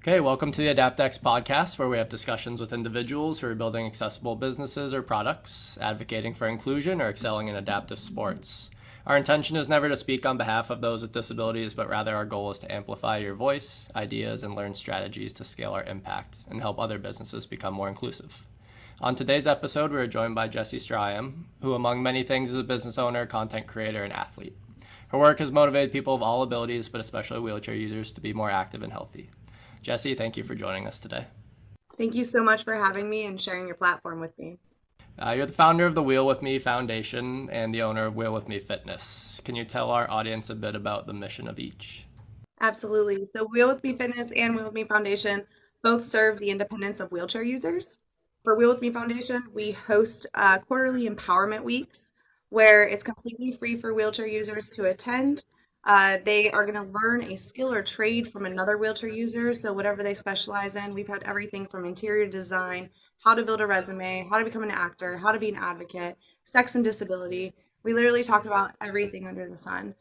Okay, welcome to the AdaptX podcast, where we have discussions with individuals who are building accessible businesses or products, advocating for inclusion, or excelling in adaptive sports. Our intention is never to speak on behalf of those with disabilities, but rather our goal is to amplify your voice, ideas, and learn strategies to scale our impact and help other businesses become more inclusive. On today's episode, we are joined by Jesi Stracham, who, among many things, is a business owner, content creator, and athlete. Her work has motivated people of all abilities, but especially wheelchair users, to be more active and healthy. Jesi, thank you for joining us today. Thank you so much for having me and sharing your platform with me. You're the founder of the Wheel With Me Foundation and the owner of Wheel With Me Fitness. Can you tell our audience a bit about the mission of each? Absolutely. So Wheel With Me Fitness and Wheel With Me Foundation both serve the independence of wheelchair users. For Wheel With Me Foundation, we host quarterly empowerment weeks where it's completely free for wheelchair users to attend. They are going to learn a skill or trade from another wheelchair user. So whatever they specialize in, we've had everything from interior design, how to build a resume, how to become an actor, how to be an advocate, sex and disability. We literally talk about everything under the sun.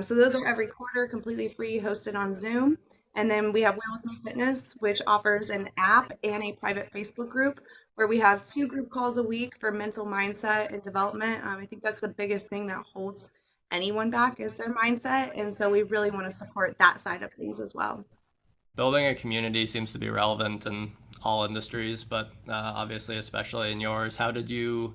So those are every quarter, completely free, hosted on Zoom. And then we have Wheel With Me Fitness, which offers an app and a private Facebook group where we have 2 group calls a week for mental mindset and development. I think that's the biggest thing that holds anyone back is their mindset. And so we really want to support that side of things as well. Building a community seems to be relevant in all industries, but obviously, especially in yours. How did you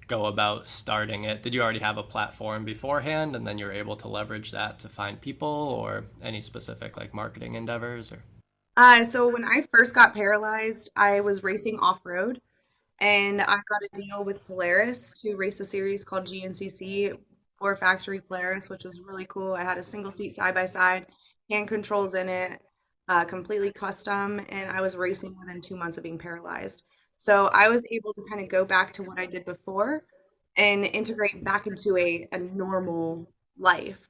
go about starting it? Did you already have a platform beforehand and then you're able to leverage that to find people, or any specific like marketing endeavors? Or So when I first got paralyzed, I was racing off road and I got a deal with Polaris to race a series called GNCC for Factory Polaris, which was really cool. I had a single seat side by side, hand controls in it, completely custom, and I was racing within 2 months of being paralyzed. So I was able to kind of go back to what I did before and integrate back into a normal life.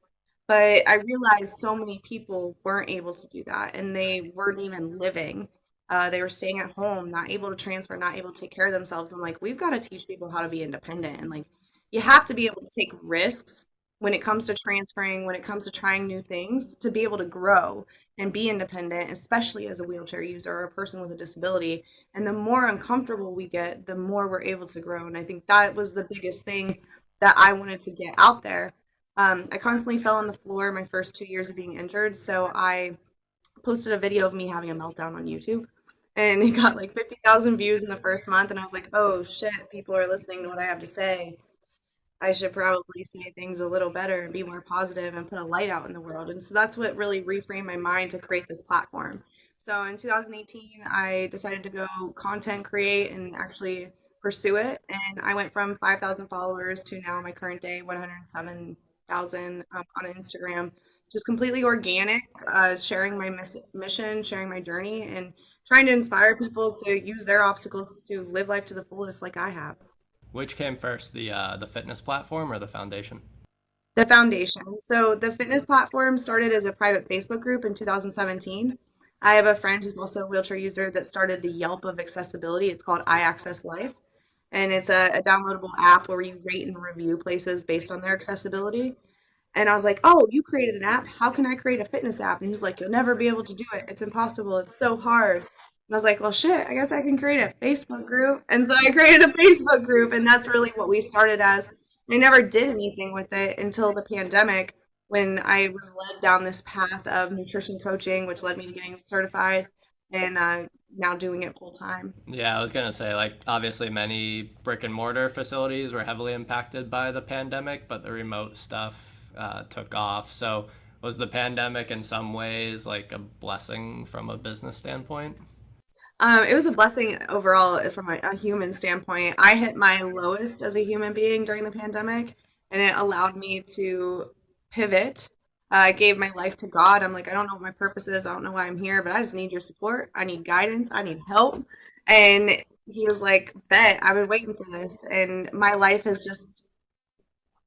But I realized so many people weren't able to do that and they weren't even living. They were staying at home, not able to transfer, not able to take care of themselves. I'm like, we've got to teach people how to be independent. And like, you have to be able to take risks when it comes to transferring, when it comes to trying new things, to be able to grow and be independent, especially as a wheelchair user or a person with a disability. And the more uncomfortable we get, the more we're able to grow. And I think that was the biggest thing that I wanted to get out there. I constantly fell on the floor my first 2 years of being injured. So I posted a video of me having a meltdown on YouTube. And it got like 50,000 views in the first month. And I was like, oh shit, people are listening to what I have to say. I should probably say things a little better and be more positive and put a light out in the world. And so that's what really reframed my mind to create this platform. So in 2018, I decided to go content create and actually pursue it. And I went from 5,000 followers to now my current day 107,000 on Instagram. Just completely organic, sharing my mission, sharing my journey, and trying to inspire people to use their obstacles to live life to the fullest like I have. which came first, the fitness platform or the foundation? The foundation. So the fitness platform started as a private Facebook group in 2017. I have a friend who's also a wheelchair user that started the Yelp of accessibility. It's called I Access Life. And it's a downloadable app where you rate and review places based on their accessibility. And I was like, oh, you created an app. How can I create a fitness app? And he's like, you'll never be able to do it. It's impossible. It's so hard. And I was like, well, shit, I guess I can create a Facebook group. And so I created a Facebook group. And that's really what we started as. I never did anything with it until the pandemic when I was led down this path of nutrition coaching, which led me to getting certified and now doing it full time. Yeah, I was gonna say, like, obviously many brick and mortar facilities were heavily impacted by the pandemic, but the remote stuff took off. So was the pandemic in some ways like a blessing from a business standpoint? It was a blessing overall from a human standpoint. I hit my lowest as a human being during the pandemic, and it allowed me to pivot. I gave my life to God. I'm like, I don't know what my purpose is. I don't know why I'm here, but I just need your support. I need guidance. I need help. And he was like, bet, I've been waiting for this. And my life has just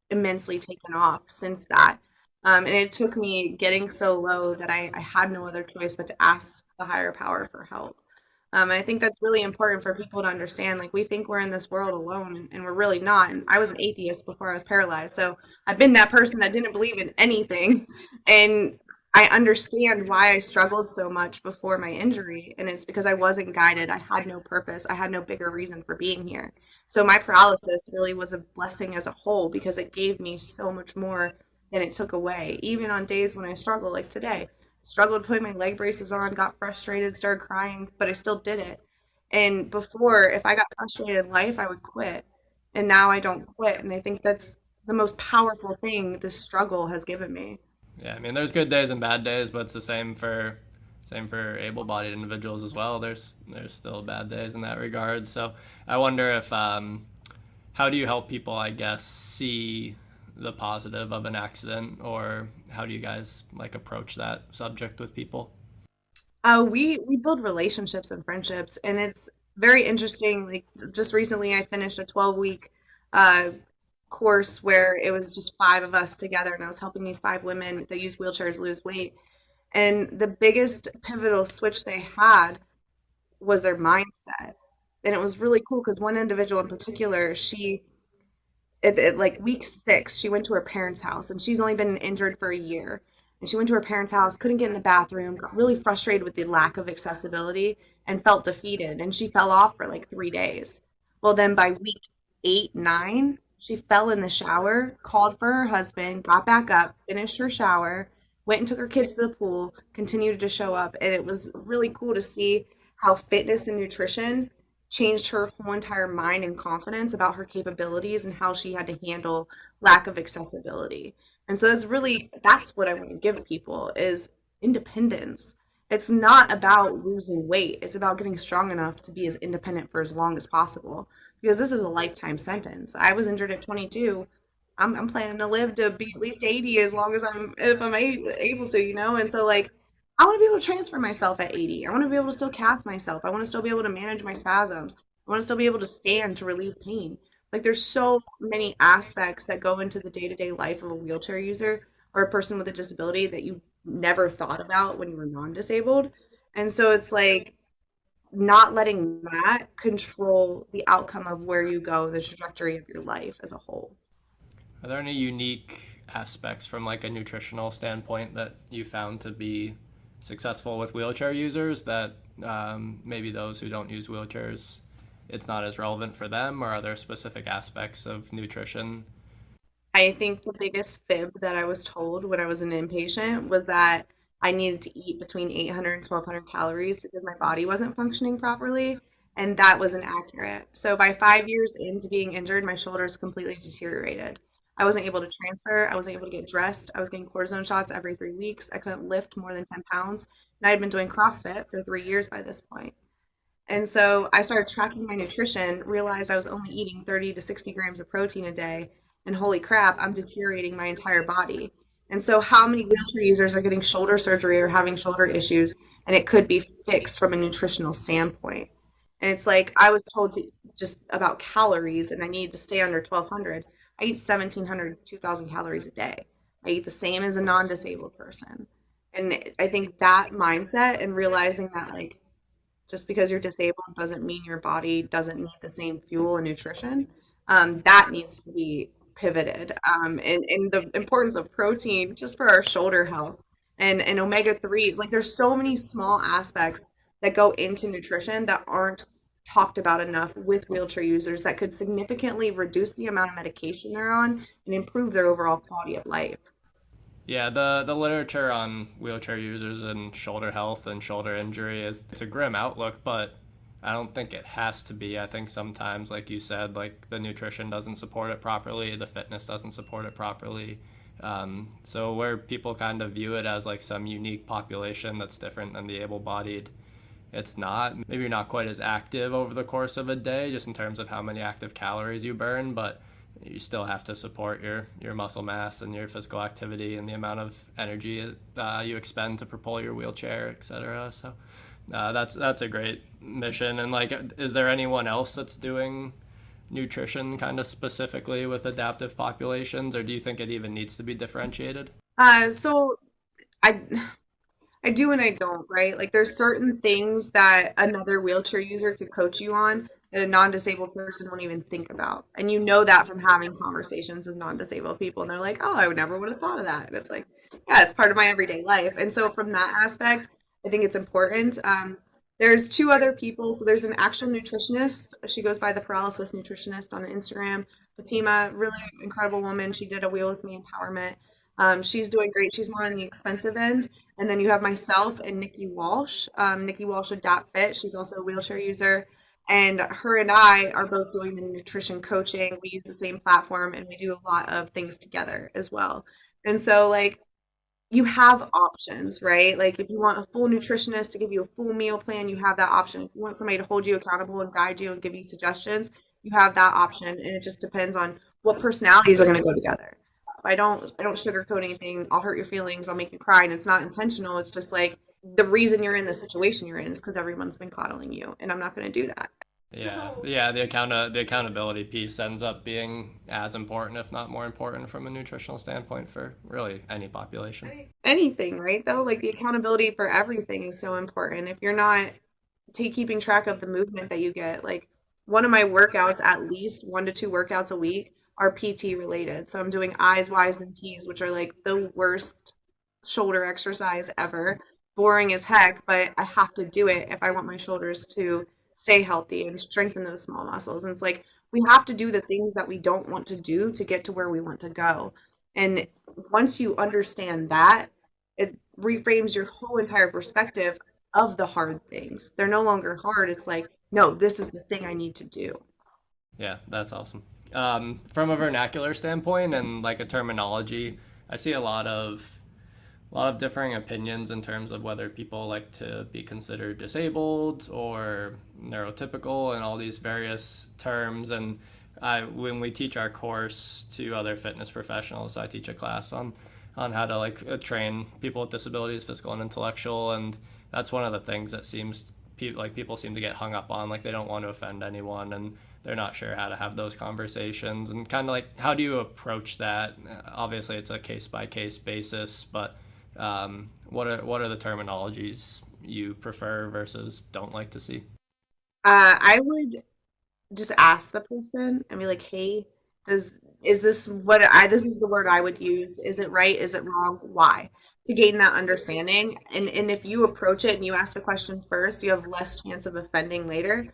immensely taken off since that. And it took me getting so low that I had no other choice but to ask the higher power for help. I think that's really important for people to understand. Like, we think we're in this world alone, and we're really not. And I was an atheist before I was paralyzed. So I've been that person that didn't believe in anything. And I understand why I struggled so much before my injury, and it's because I wasn't guided. I had no purpose. I had no bigger reason for being here. So my paralysis really was a blessing as a whole because it gave me so much more than it took away. Even on days when I struggled, like today, struggled putting my leg braces on, got frustrated, started crying, but I still did it. And before, if I got frustrated in life, I would quit. And now I don't quit. And I think that's the most powerful thing this struggle has given me. Yeah, I mean, there's good days and bad days, but it's the same for able-bodied individuals as well. There's still bad days in that regard. So I wonder if how do you help people, I guess, see the positive of an accident, or how do you guys like approach that subject with people? We build relationships and friendships, and it's very interesting. Like just recently, I finished a 12-week uh, course where it was just five of us together, and I was helping these five women that use wheelchairs lose weight. And the biggest pivotal switch they had was their mindset, and it was really cool because one individual in particular, she at like week 6, she went to her parents' house, and she's only been injured for a year. And she went to her parents' house, couldn't get in the bathroom, got really frustrated with the lack of accessibility, and felt defeated. And she fell off for like 3 days. Well, then by week 8, 9, she fell in the shower, called for her husband, got back up, finished her shower, went and took her kids to the pool, continued to show up. And it was really cool to see how fitness and nutrition changed her whole entire mind and confidence about her capabilities and how she had to handle lack of accessibility. And so that's what I want to give people is independence. It's not about losing weight. It's about getting strong enough to be as independent for as long as possible because this is a lifetime sentence. I was injured at 22. I'm planning to live to be at least 80 as long as if I'm able to, you know? And so like I want to be able to transfer myself at 80. I want to be able to still cath myself. I want to still be able to manage my spasms. I want to still be able to stand to relieve pain. Like there's so many aspects that go into the day-to-day life of a wheelchair user or a person with a disability that you never thought about when you were non-disabled. And so it's like not letting that control the outcome of where you go, the trajectory of your life as a whole. Are there any unique aspects from like a nutritional standpoint that you found to be successful with wheelchair users that maybe those who don't use wheelchairs, it's not as relevant for them, or are there specific aspects of nutrition? I think the biggest fib that I was told when I was an inpatient was that I needed to eat between 800 and 1200 calories because my body wasn't functioning properly, and that wasn't accurate. So by 5 years into being injured, my shoulders completely deteriorated. I wasn't able to transfer. I wasn't able to get dressed. I was getting cortisone shots every 3 weeks. I couldn't lift more than 10 pounds. And I had been doing CrossFit for 3 years by this point. And so I started tracking my nutrition, realized I was only eating 30 to 60 grams of protein a day, and holy crap, I'm deteriorating my entire body. And so, how many wheelchair users are getting shoulder surgery or having shoulder issues, and it could be fixed from a nutritional standpoint? And it's like I was told to just about calories, and I needed to stay under 1200. I eat 1700, 2000 calories a day. I eat the same as a non disabled person. And I think that mindset and realizing that, like, just because you're disabled doesn't mean your body doesn't need the same fuel and nutrition. That needs to be pivoted. And the importance of protein just for our shoulder health and omega 3s. Like there's so many small aspects that go into nutrition that aren't talked about enough with wheelchair users that could significantly reduce the amount of medication they're on and improve their overall quality of life. Yeah, the literature on wheelchair users and shoulder health and shoulder injury is it's a grim outlook, but I don't think it has to be. I think sometimes, like you said, like the nutrition doesn't support it properly, the fitness doesn't support it properly. So where people kind of view it as like some unique population that's different than the able-bodied, it's not. Maybe you're not quite as active over the course of a day, just in terms of how many active calories you burn, but you still have to support your muscle mass and your physical activity and the amount of energy you expend to propel your wheelchair, etc. So that's a great mission. And like, is there anyone else that's doing nutrition kind of specifically with adaptive populations, or do you think it even needs to be differentiated? So I I do and I don't, right? Like there's certain things that another wheelchair user could coach you on that a non-disabled person won't even think about. And you know that from having conversations with non-disabled people. And they're like, oh, I would never would have thought of that. And it's like, Yeah, it's part of my everyday life. And so from that aspect, I think it's important. There's two other people. So there's an actual nutritionist. She goes by the paralysis nutritionist on Instagram. Fatima, really incredible woman. She did a Wheel with Me empowerment. She's doing great. She's more on the expensive end. And then you have myself and Nikki Walsh. Nikki Walsh AdaptFit. She's also a wheelchair user. And her and I are both doing the nutrition coaching. We use the same platform and we do a lot of things together as well. And so, like, you have options, right? Like if you want a full nutritionist to give you a full meal plan, you have that option. If you want somebody to hold you accountable and guide you and give you suggestions, you have that option. And it just depends on what personalities are going to go together. I don't sugarcoat anything. I'll hurt your feelings. I'll make you cry. And it's not intentional. It's just like the reason you're in the situation you're in is because everyone's been coddling you. And I'm not going to do that. Yeah, yeah. The accountability piece ends up being as important, if not more important, from a nutritional standpoint for really any population. Anything, right? Though, like the accountability for everything is so important. If you're not keeping track of the movement that you get. Like one of my workouts, at least 1 to 2 workouts a week, are PT related. So I'm doing I's, Y's, and T's, which are like the worst shoulder exercise ever. Boring as heck, but I have to do it if I want my shoulders to stay healthy and strengthen those small muscles. And it's like we have to do the things that we don't want to do to get to where we want to go. And once you understand that, it reframes your whole entire perspective of the hard things. They're no longer hard. It's like, no, this is the thing I need to do. Yeah, that's awesome. From a vernacular standpoint and like a terminology, I see a lot of differing opinions in terms of whether people like to be considered disabled or neurotypical and all these various terms. And when we teach our course to other fitness professionals, I teach a class on how to like train people with disabilities, physical and intellectual, and that's one of the things that seems like people seem to get hung up on, like they don't want to offend anyone and they're not sure how to have those conversations and kind of like how do you approach that. Obviously it's a case by case basis, but what are the terminologies you prefer versus don't like to see? I would just ask the person and be like, "Hey, does is this what I this is the word I would use? Is it right? Is it wrong? Why?" To gain that understanding. And if you approach it and you ask the question first, you have less chance of offending later.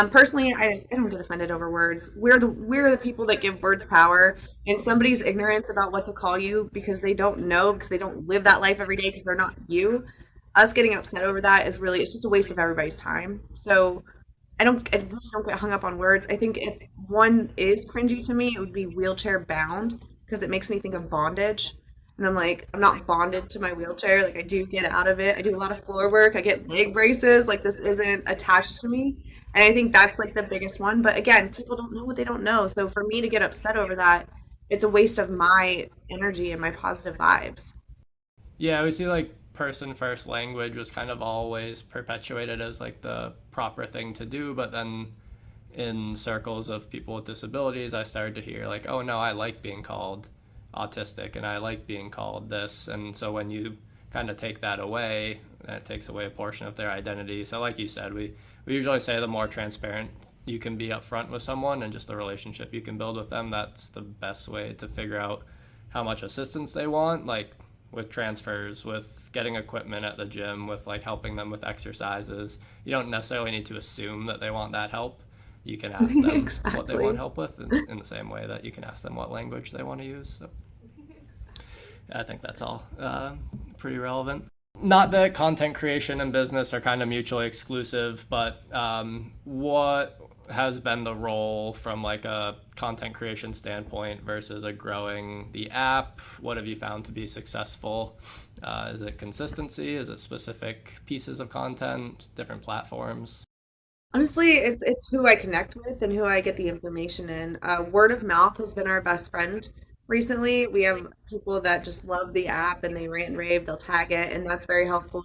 Personally, I don't get offended over words. We're the people that give words power, and somebody's ignorance about what to call you because they don't know because they don't live that life every day because they're not you. Us getting upset over that is really it's just a waste of everybody's time. So I really don't get hung up on words. I think if one is cringy to me, it would be wheelchair bound because it makes me think of bondage. And I'm like, I'm not bonded to my wheelchair. Like I do get out of it. I do a lot of floor work. I get leg braces. Like this isn't attached to me. And I think that's like the biggest one. But again, people don't know what they don't know. So for me to get upset over that, it's a waste of my energy and my positive vibes. Yeah, we see like person first language was kind of always perpetuated as like the proper thing to do, but then in circles of people with disabilities, I started to hear like, oh no, I like being called autistic and I like being called this. And so when you kind of take that away, that takes away a portion of their identity. So like you said, we usually say the more transparent you can be upfront with someone and just the relationship you can build with them, that's the best way to figure out how much assistance they want, like with transfers, with getting equipment at the gym, with like helping them with exercises. You don't necessarily need to assume that they want that help. You can ask them what they want Exactly. help with in the same way that you can ask them what language they want to use. So I think that's all pretty relevant. Not that content creation and business are kind of mutually exclusive, but what has been the role from like a content creation standpoint versus a growing the app? What have you found to be successful? Is it consistency? Is it specific pieces of content, different platforms? Honestly, it's who I connect with and who I get the information in. Word of mouth has been our best friend recently. We have people that just love the app and they rant and rave, they'll tag it, and that's very helpful.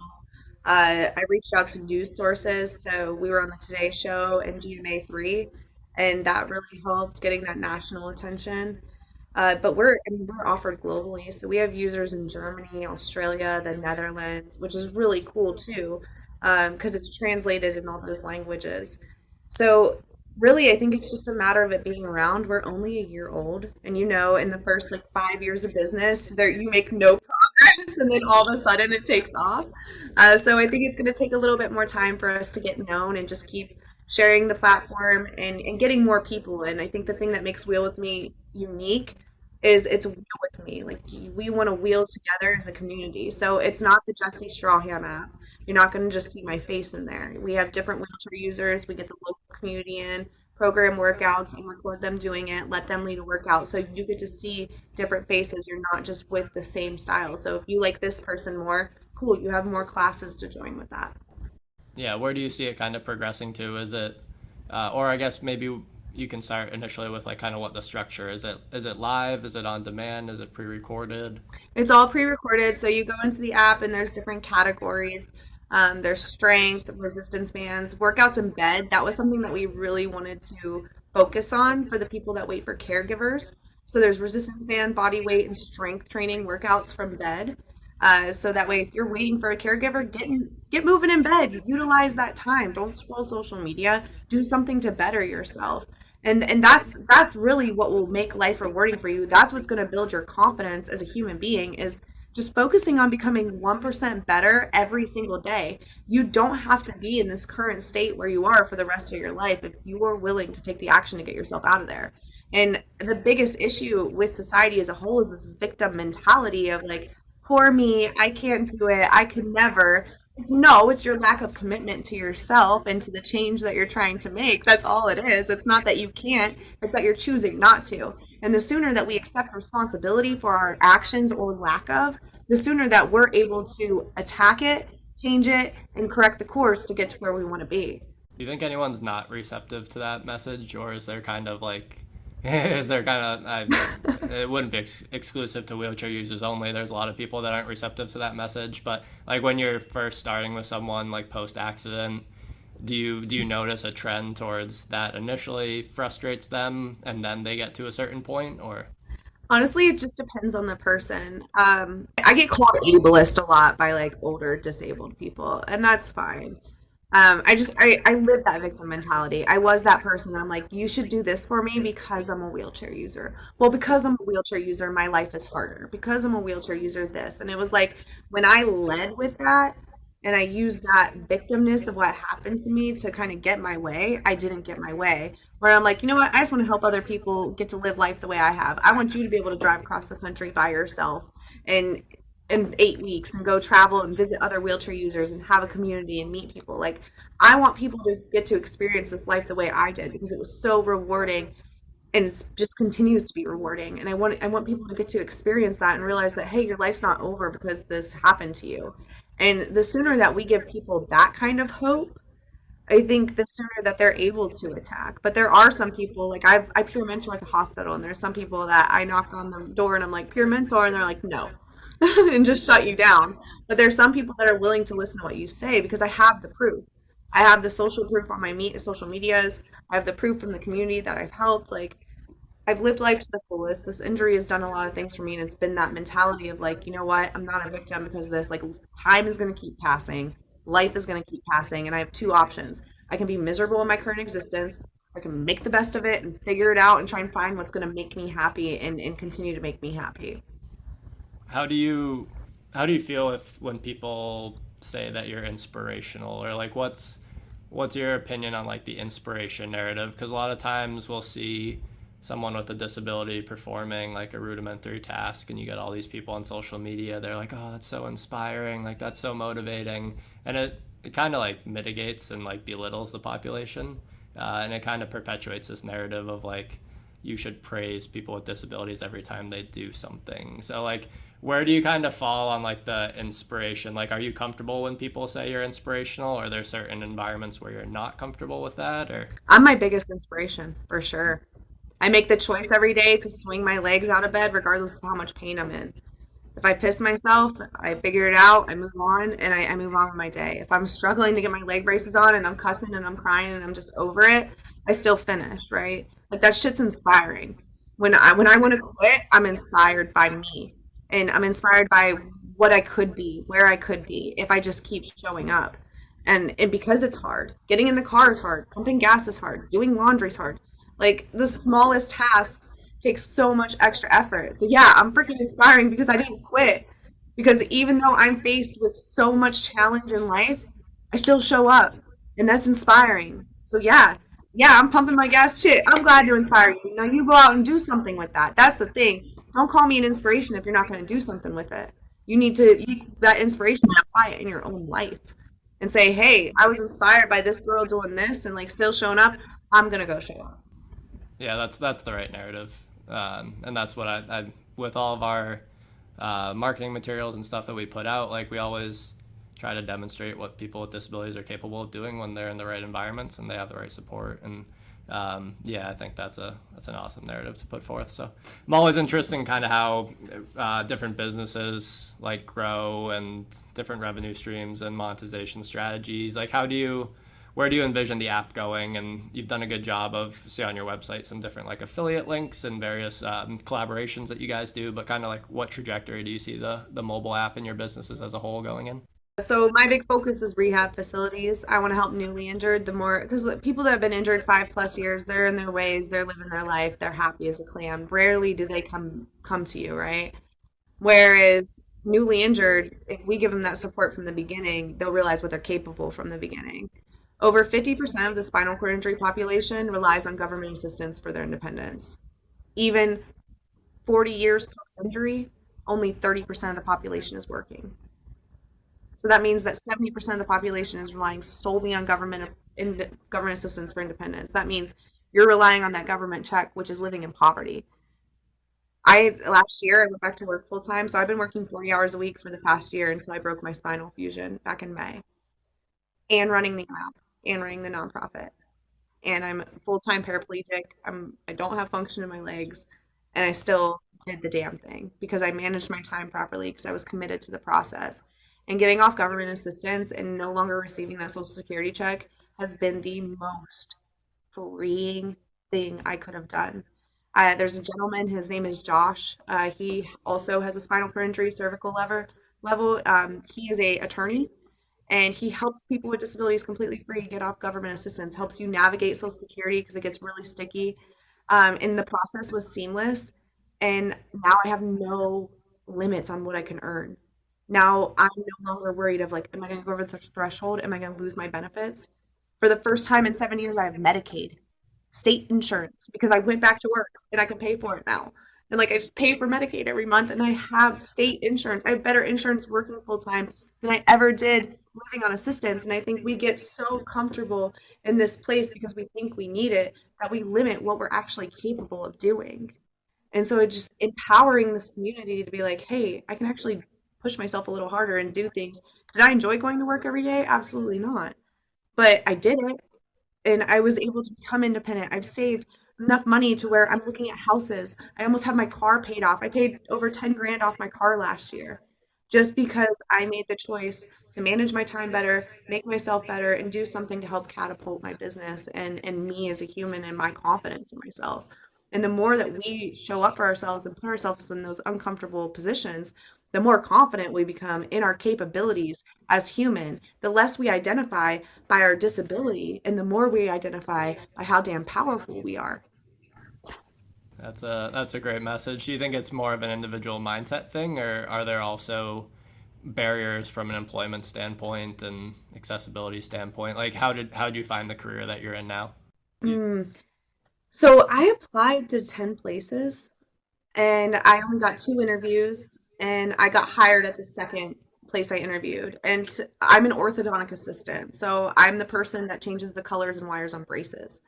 I reached out to news sources, so we were on the Today Show and GMA3, and that really helped getting that national attention. But I mean, we're offered globally, so we have users in Germany, Australia, the Netherlands, which is really cool too, because it's translated in all those languages. So really, I think it's just a matter of it being around. We're only a year old, and in the first like 5 years of business, there you make no progress. and then all of a sudden it takes off. So I think it's going to take a little bit more time for us to get known and just keep sharing the platform and getting more people in. I think the thing that makes Wheel with Me unique is it's Wheel with Me. Like we want to wheel together as a community. So it's not the Jesi Stracham app. You're not going to just see my face in there. We have different wheelchair users. We get the local community in, program workouts, and record them doing it. Let them lead a workout, so you get to see different faces. You're not just with the same style. So if you like this person more, cool. You have more classes to join with that. Yeah, where do you see it kind of progressing to? Is it, or I guess maybe you can start initially with like kind of what the structure is. Is it live? Is it on demand? Is it pre-recorded? It's all pre-recorded, so you go into the app and there's different categories. There's strength, resistance bands, workouts in bed. That was something that we really wanted to focus on for the people that wait for caregivers. So there's resistance band, body weight, and strength training workouts from bed. So that way, if you're waiting for a caregiver, get moving in bed. Utilize that time. Don't scroll social media. Do something to better yourself. And that's really what will make life rewarding for you. That's what's going to build your confidence as a human being is just focusing on becoming 1% better every single day. You don't have to be in this current state where you are for the rest of your life if you are willing to take the action to get yourself out of there. And the biggest issue with society as a whole is this victim mentality of like, poor me, I can't do it, I could never. No, it's your lack of commitment to yourself and to the change that you're trying to make. That's all it is. It's not that you can't, it's that you're choosing not to. And the sooner that we accept responsibility for our actions or lack of, the sooner that we're able to attack it, change it, and correct the course to get to where we want to be. Do you think anyone's not receptive to that message, or is there kind of like, is there kind of, it wouldn't be exclusive to wheelchair users only. There's a lot of people that aren't receptive to that message. But like when you're first starting with someone like post accident, do you notice a trend towards that initially frustrates them and then they get to a certain point, or? Honestly, it just depends on the person. I get called ableist a lot by like older disabled people, and that's fine. I live that victim mentality. I was that person. I'm like, you should do this for me because I'm a wheelchair user. Well, because I'm a wheelchair user, my life is harder. Because I'm a wheelchair user, this. And it was like when I led with that and I used that victimness of what happened to me to kind of get my way, I didn't get my way. Where I'm like, you know what? I just want to help other people get to live life the way I have. I want you to be able to drive across the country by yourself and in 8 weeks and go travel and visit other wheelchair users and have a community and meet people. Like I want people to get to experience this life the way I did because it was so rewarding and it's just continues to be rewarding. And I want people to get to experience that and realize that hey, your life's not over because this happened to you. And the sooner that we give people that kind of hope, I think the sooner that they're able to attack. But there are some people, like I peer mentor at the hospital, and there's some people that I knock on the door and I'm like, peer mentor, and they're like, no, and just shut you down. But there's some people that are willing to listen to what you say because I have the proof. I have the social proof on my social medias. I have the proof from the community that I've helped. Like I've lived life to the fullest. This injury has done a lot of things for me, and it's been that mentality of like, you know what, I'm not a victim because of this. Like time is going to keep passing, life is going to keep passing, and I have two options. I can be miserable in my current existence. I can make the best of it and figure it out and try and find what's going to make me happy and continue to make me happy. How do you feel if when people say that you're inspirational, or like what's your opinion on like the inspiration narrative? Because a lot of times we'll see someone with a disability performing like a rudimentary task and you get all these people on social media, they're like, oh, that's so inspiring, like that's so motivating, and it kind of like mitigates and like belittles the population, and it kind of perpetuates this narrative of like you should praise people with disabilities every time they do something. So like where do you kind of fall on like the inspiration? Like are you comfortable when people say you're inspirational, or are there certain environments where you're not comfortable with that, or? I'm my biggest inspiration for sure. I make the choice every day to swing my legs out of bed regardless of how much pain I'm in. If I piss myself, I figure it out, I move on, and I move on with my day. If I'm struggling to get my leg braces on and I'm cussing and I'm crying and I'm just over it, I still finish, right? Like that shit's inspiring. When I want to quit, I'm inspired by me. And I'm inspired by what I could be, where I could be if I just keep showing up. And because it's hard. Getting in the car is hard. Pumping gas is hard. Doing laundry is hard. Like the smallest tasks take so much extra effort. So yeah, I'm freaking inspiring because I didn't quit. Because even though I'm faced with so much challenge in life, I still show up, and that's inspiring. So yeah, I'm pumping my gas. Shit, I'm glad to inspire you. Now you go out and do something with that. That's the thing. Don't call me an inspiration if you're not going to do something with it. You need to take that inspiration and apply it in your own life, and say, hey, I was inspired by this girl doing this, and like still showing up. I'm gonna go show up. Yeah, that's the right narrative, and that's what I with all of our marketing materials and stuff that we put out. Like we always try to demonstrate what people with disabilities are capable of doing when they're in the right environments and they have the right support. And yeah, I think that's an awesome narrative to put forth. So I'm always interested in kind of how different businesses like grow and different revenue streams and monetization strategies. Like how do you where do you envision the app going? And you've done a good job of, see on your website, some different like affiliate links and various collaborations that you guys do, but kind of like what trajectory do you see the mobile app and your businesses as a whole going in? So my big focus is rehab facilities. I want to help newly injured, the more because people that have been injured 5+ years, they're in their ways, they're living their life, they're happy as a clam. Rarely do they come to you, right? Whereas newly injured, if we give them that support from the beginning, they'll realize what they're capable from the beginning. Over 50% of the spinal cord injury population relies on government assistance for their independence. Even 40 years post injury, only 30% of the population is working. So that means that 70% of the population is relying solely on government assistance for independence. That means you're relying on that government check, which is living in poverty. I last year I went back to work full time, so I've been working 40 hours a week for the past year until I broke my spinal fusion back in May, and running the app and running the nonprofit. And I'm full time paraplegic. I don't have function in my legs, and I still did the damn thing because I managed my time properly because I was committed to the process. And getting off government assistance and no longer receiving that social security check has been the most freeing thing I could have done. There's a gentleman, his name is Josh. He also has a spinal cord injury, cervical level. He is a attorney, and he helps people with disabilities completely free get off government assistance, helps you navigate social security because it gets really sticky. And the process was seamless, and now I have no limits on what I can earn. Now I'm no longer worried of like, am I going to go over the threshold? Am I going to lose my benefits? For the first time in 7 years, I have Medicaid, state insurance, because I went back to work and I can pay for it now. And like I just pay for Medicaid every month, and I have state insurance. I have better insurance working full time than I ever did living on assistance. And I think we get so comfortable in this place because we think we need it that we limit what we're actually capable of doing. And so it just empowering this community to be like, hey, I can actually push myself a little harder and do things. Did I enjoy going to work every day? Absolutely not. But I did it, and I was able to become independent. I've saved enough money to where I'm looking at houses. I almost have my car paid off. I paid over 10 grand off my car last year just because I made the choice to manage my time better, make myself better, and do something to help catapult my business and me as a human and my confidence in myself. And the more that we show up for ourselves and put ourselves in those uncomfortable positions, the more confident we become in our capabilities as humans, the less we identify by our disability, and the more we identify by how damn powerful we are. That's a great message. Do you think it's more of an individual mindset thing, or are there also barriers from an employment standpoint and accessibility standpoint? Like how did you find the career that you're in now? Mm. So I applied to 10 places, and I only got 2 interviews, and I got hired at the second place I interviewed. And I'm an orthodontic assistant, so I'm the person that changes the colors and wires on braces.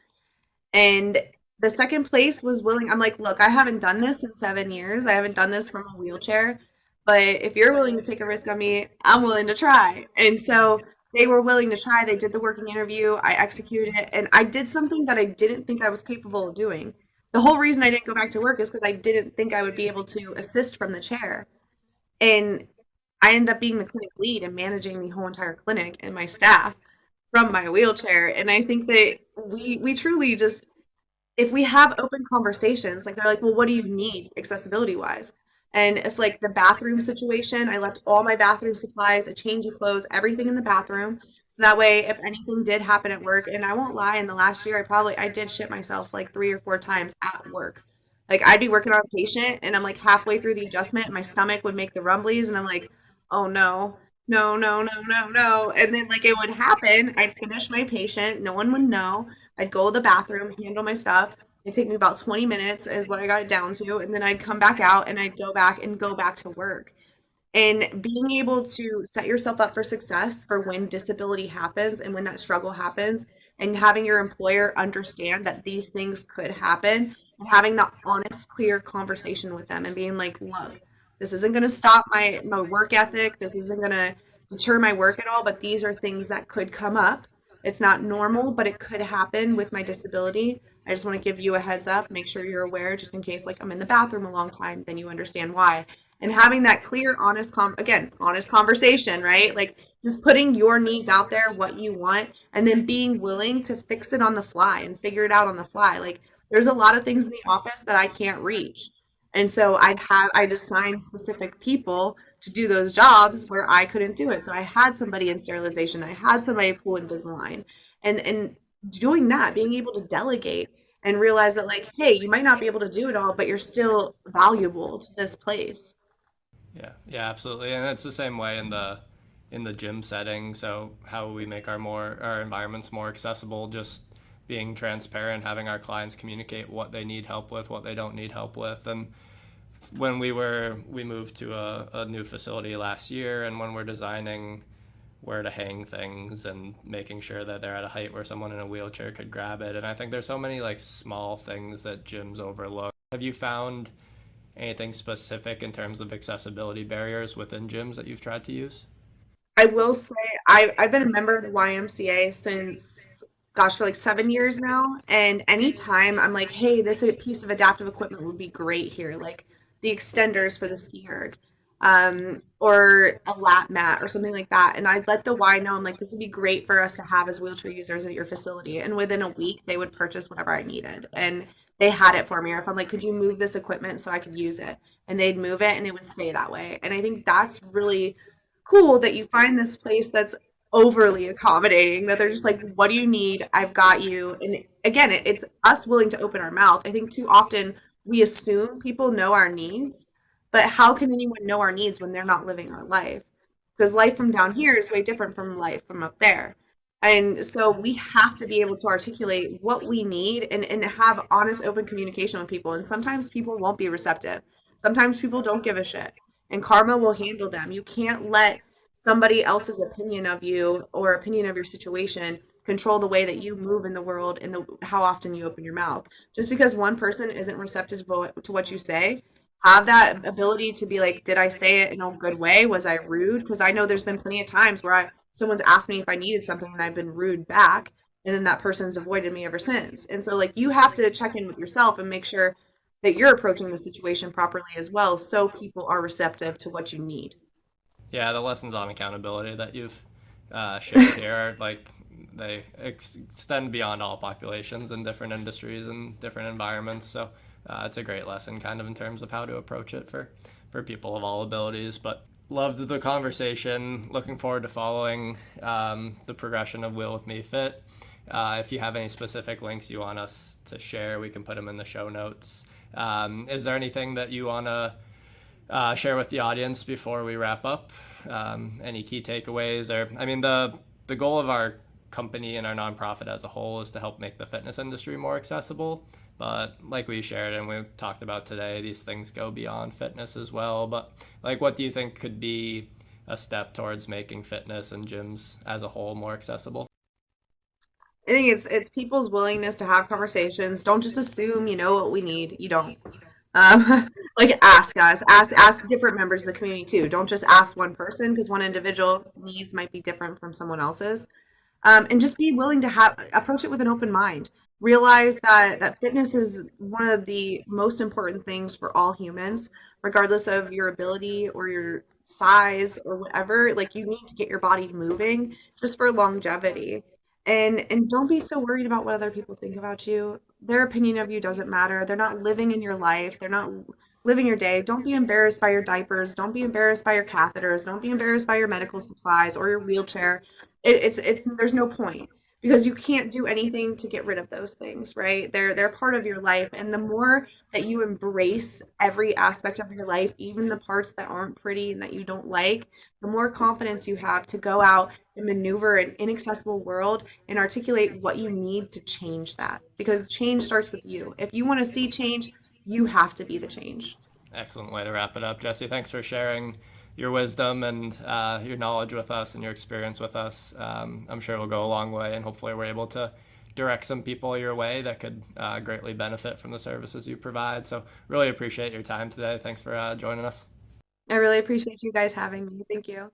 And the second place was willing. I'm like, look, I haven't done this in 7 years. I haven't done this from a wheelchair. But if you're willing to take a risk on me, I'm willing to try. And so they were willing to try. They did the working interview. I executed it. And I did something that I didn't think I was capable of doing. The whole reason I didn't go back to work is because I didn't think I would be able to assist from the chair. And I ended up being the clinic lead and managing the whole entire clinic and my staff from my wheelchair. And I think that we truly just, if we have open conversations, like they're like, well, what do you need accessibility wise? And if like the bathroom situation, I left all my bathroom supplies, a change of clothes, everything in the bathroom. So that way, if anything did happen at work, and I won't lie, in the last year, I did shit myself like 3 or 4 times at work. Like I'd be working on a patient and I'm like halfway through the adjustment and my stomach would make the rumblies and I'm like, oh no, no, no, no, no, no. And then like it would happen. I'd finish my patient, no one would know. I'd go to the bathroom, handle my stuff. It'd take me about 20 minutes is what I got it down to. And then I'd come back out and I'd go back to work. And being able to set yourself up for success for when disability happens and when that struggle happens, and having your employer understand that these things could happen, and having the honest, clear conversation with them and being like, look, this isn't going to stop my work ethic. This isn't going to deter my work at all, but these are things that could come up. It's not normal, but it could happen with my disability. I just want to give you a heads up, make sure you're aware, just in case like I'm in the bathroom a long time, then you understand why. And having that clear, honest, again, honest conversation, right? Like just putting your needs out there, what you want, and then being willing to fix it on the fly and figure it out on the fly. Like there's a lot of things in the office that I can't reach. And so I'd assign specific people to do those jobs where I couldn't do it. So I had somebody in sterilization, I had somebody pull Invisalign. And doing that, being able to delegate and realize that like, hey, you might not be able to do it all, but you're still valuable to this place. Yeah, yeah, absolutely, and it's the same way in the gym setting. So how we make our environments more accessible, just being transparent, having our clients communicate what they need help with, what they don't need help with, and when we moved to a new facility last year, and when we're designing where to hang things and making sure that they're at a height where someone in a wheelchair could grab it, and I think there's so many like small things that gyms overlook. Have you found anything specific in terms of accessibility barriers within gyms that you've tried to use? I will say I've been a member of the YMCA since, gosh, for like 7 years now. And anytime I'm like, hey, this piece of adaptive equipment would be great here, like the extenders for the ski erg, or a lap mat or something like that. And I'd let the Y know, I'm like, this would be great for us to have as wheelchair users at your facility. And within a week, they would purchase whatever I needed. And they had it for me. Or if I'm like, could you move this equipment so I could use it? And they'd move it and it would stay that way. And I think that's really cool that you find this place that's overly accommodating, that they're just like, what do you need? I've got you. And again, it's us willing to open our mouth. I think too often we assume people know our needs, but how can anyone know our needs when they're not living our life? Because life from down here is way different from life from up there. And so we have to be able to articulate what we need, and have honest, open communication with people. And sometimes people won't be receptive. Sometimes people don't give a shit. And karma will handle them. You can't let somebody else's opinion of you or opinion of your situation control the way that you move in the world and how often you open your mouth. Just because one person isn't receptive to what you say, have that ability to be like, did I say it in a good way? Was I rude? Because I know there's been plenty of times where someone's asked me if I needed something and I've been rude back, and then that person's avoided me ever since. And so like you have to check in with yourself and make sure that you're approaching the situation properly as well, so people are receptive to what you need. Yeah, the lessons on accountability that you've shared here are like they extend beyond all populations in different industries and different environments. So it's a great lesson, kind of in terms of how to approach it for people of all abilities. But loved the conversation. Looking forward to following the progression of Wheel with Me Fit. If you have any specific links you want us to share, we can put them in the show notes. Is there anything that you want to share with the audience before we wrap up? Any key takeaways? Or, I mean, the goal of our company and our nonprofit as a whole is to help make the fitness industry more accessible. But like we shared and we talked about today, these things go beyond fitness as well. But like, what do you think could be a step towards making fitness and gyms as a whole more accessible? I think it's people's willingness to have conversations. Don't just assume you know what we need. You don't. Like ask us, ask different members of the community too. Don't just ask one person, because one individual's needs might be different from someone else's. And just be willing to have approach it with an open mind. Realize that fitness is one of the most important things for all humans, regardless of your ability or your size or whatever. Like you need to get your body moving just for longevity. And don't be so worried about what other people think about you. Their opinion of you doesn't matter. They're not living in your life. They're not living your day. Don't be embarrassed by your diapers. Don't be embarrassed by your catheters. Don't be embarrassed by your medical supplies or your wheelchair. It's there's no point. because you can't do anything to get rid of those things, right? They're part of your life, and the more that you embrace every aspect of your life, even the parts that aren't pretty and that you don't like, the more confidence you have to go out and maneuver an inaccessible world and articulate what you need to change that. Because change starts with you. If you want to see change, you have to be the change. Excellent way to wrap it up, Jesse. Thanks for sharing your wisdom and your knowledge with us and your experience with us. I'm sure it'll go a long way, and hopefully we're able to direct some people your way that could greatly benefit from the services you provide. So really appreciate your time today. Thanks for joining us. I really appreciate you guys having me. Thank you.